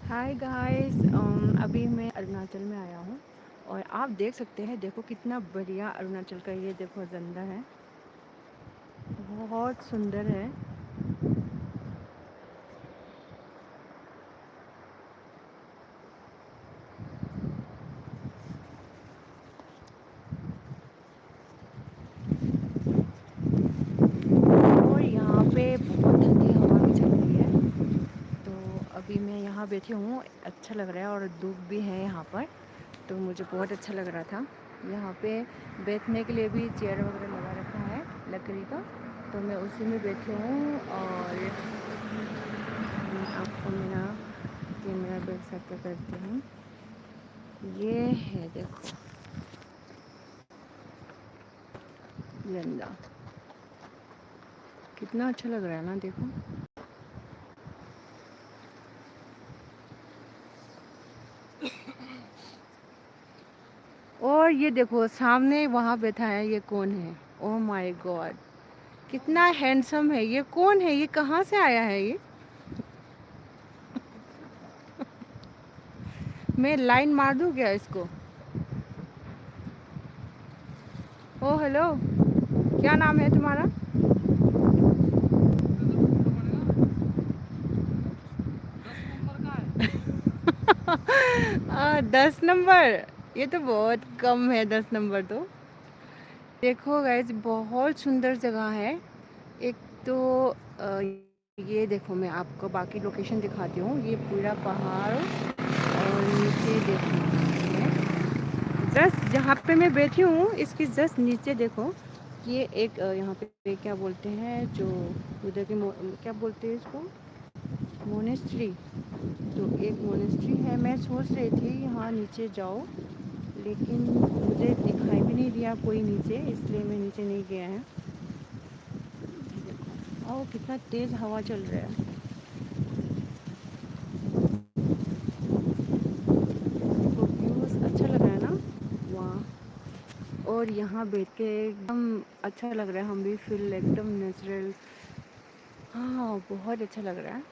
Hi guys. अभी मैं अरुणाचल में आया हूँ और आप देख सकते हैं, देखो कितना बढ़िया अरुणाचल का ये देखो झंडा है, बहुत सुंदर है। और यहाँ पे बहुत ठंडी हवा भी चल रही है। तो अभी मैं यहाँ बैठी हूँ, अच्छा लग रहा है और धूप भी है यहाँ पर, तो मुझे बहुत अच्छा लग रहा था। यहाँ पे बैठने के लिए भी चेयर वगैरह लगा रखा है लकड़ी का, तो मैं उसी में बैठी हूँ। और आपको मेरा कैमरा बैक सेट करती हूँ। ये है देखो झंडा, कितना अच्छा लग रहा है ना, देखो। और ये देखो सामने वहाँ बैठा है, ये कौन है? ओह माय गॉड, कितना हैंडसम है! ये कौन है? ये कहाँ से आया है ये? मैं लाइन मार दूँ क्या इसको? ओ हेलो, क्या नाम है तुम्हारा? 10 नंबर? ये तो बहुत कम है, 10 नंबर तो। देखो गाइज, बहुत सुंदर जगह है। एक तो ये देखो, मैं आपको बाकी लोकेशन दिखाती हूँ। ये पूरा पहाड़ और नीचे देखो, जस्ट जहाँ पे मैं बैठी हूँ इसके जस्ट नीचे देखो, ये एक यहाँ पे क्या बोलते हैं, जो उधर के क्या बोलते हैं इसको, मोनेस्ट्री। तो एक मोनेस्ट्री है, मैं सोच रही थी यहाँ नीचे जाओ, लेकिन मुझे दिखाई भी नहीं दिया कोई नीचे, इसलिए मैं नीचे नहीं गया है। देखो, ओह कितना तेज़ हवा चल रहा है। देखो व्यूज़ अच्छा लग रहा है ना, वाह। और यहाँ बैठ के एकदम अच्छा लग रहा है, हम भी फील एकदम नेचुरल। हाँ, बहुत अच्छा लग रहा है।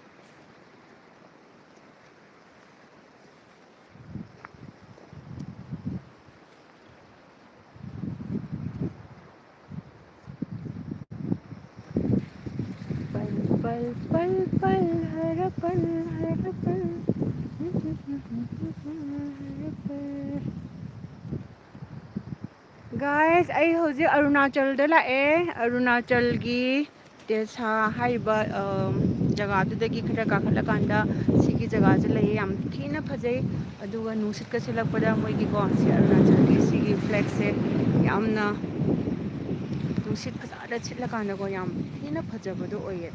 पल पल पल पल हर पल, हर पल हर पल। गाइस, ꯑꯩ ꯍꯧꯖꯤꯛ ꯑꯔꯨꯅꯥꯆꯜꯗ ꯂꯥꯛꯑꯦ꯫ ꯑꯔꯨꯅꯥꯆꯜꯒꯤ ꯇꯦꯁꯥ ꯍꯥꯏꯔꯤꯕ ꯖꯒꯥꯗꯨꯗꯒꯤ ꯈꯔ ꯀꯥꯈꯠꯂꯀꯥꯟꯗ ꯁꯤꯒꯤ ꯖꯒꯥꯁꯦ ꯂꯩꯌꯦ, ꯌꯥꯝ ꯊꯤꯅ ꯐꯖꯩ꯫ ꯑꯗꯨꯒ ꯅꯨꯡꯁꯤꯠꯀ ꯁꯤꯠꯂꯛꯄꯗ ꯃꯣꯏꯒꯤꯀꯣ, ꯁꯤ ꯑꯔꯨꯅꯥꯆꯜꯒꯤ ꯁꯤꯒꯤ ꯐ꯭ꯂꯦꯛꯁꯦ ꯌꯥꯝꯅ ꯅꯨꯡꯁꯤꯠ ꯐꯖꯅ ꯁꯤꯠꯂꯀꯥꯟꯗꯀꯣ ꯌꯥꯝ ꯊꯤꯅ ꯐꯖꯕꯗꯣ ꯑꯣꯏꯌꯦ꯫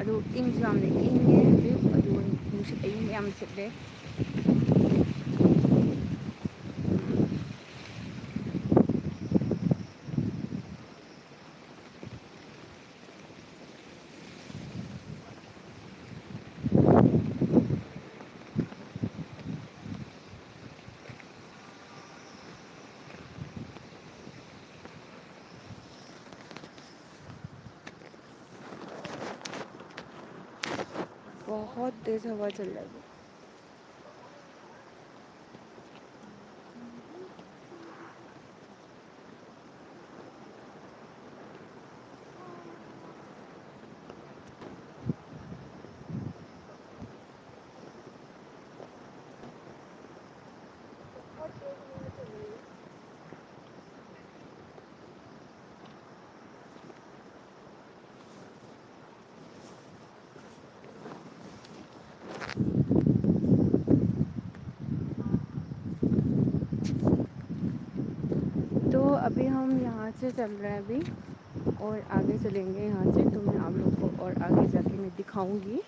ꯑꯗꯨ ꯏꯪꯁꯨ ꯌꯥꯝꯅ ꯏꯪꯉꯦ ꯍꯧꯖꯤꯛ, ꯑꯗꯨꯒ ꯅꯨꯡꯁꯤꯠ ꯑꯏꯪꯕ ꯌꯥꯝ ꯁꯤꯠꯂꯦ꯫ बहुत तेज़ हवा चल रहा है। तो अभी हम यहाँ से चल रहे हैं अभी, और आगे चलेंगे यहाँ से, तो मैं आप लोग को और आगे जाके मैं दिखाऊंगी।